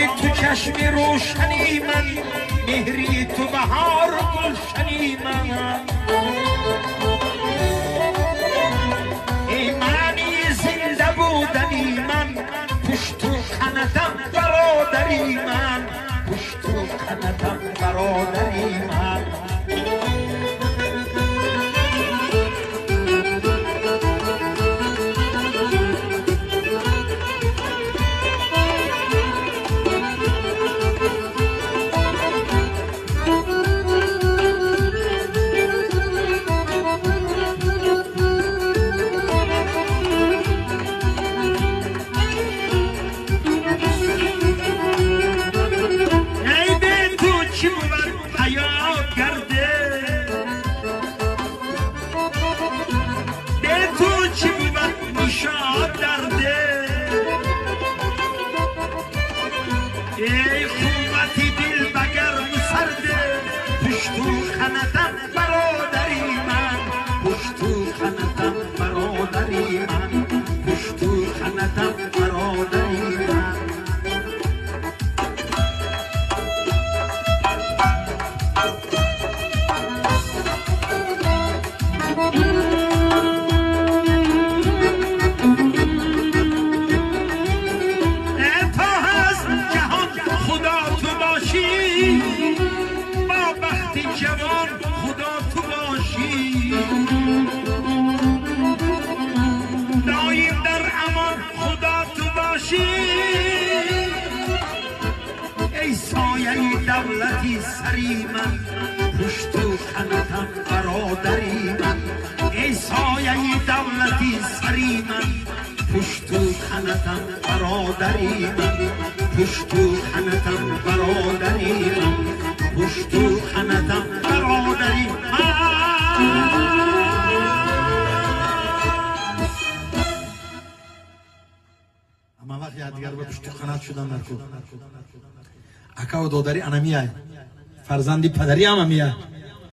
یاری تو چشمی روشنی من، مهری تو بهار گلشنی من. ای معنی زنده بودنی من، پشت و خندم برادری من، پشت و خندم برادری من. ای خوبتی دل بگر مسرده، پشت و خندم برادری من، پشت و خندم برادری من، پشت و خندم برادری من. جوان خدا تو باشی، دایم در امان خدا تو باشی. ای سایه دولتی سری من، پشت و خندم برادری من. ای سایه دولتی سری من، پشت و خندم برادری من، پشت و خندم برادری من، پشت و خندم برادری من. اما وقت یادگار به پشت و خند شدن نرکو. اکا و دادری انا میای، فرزندی پدری هم میای.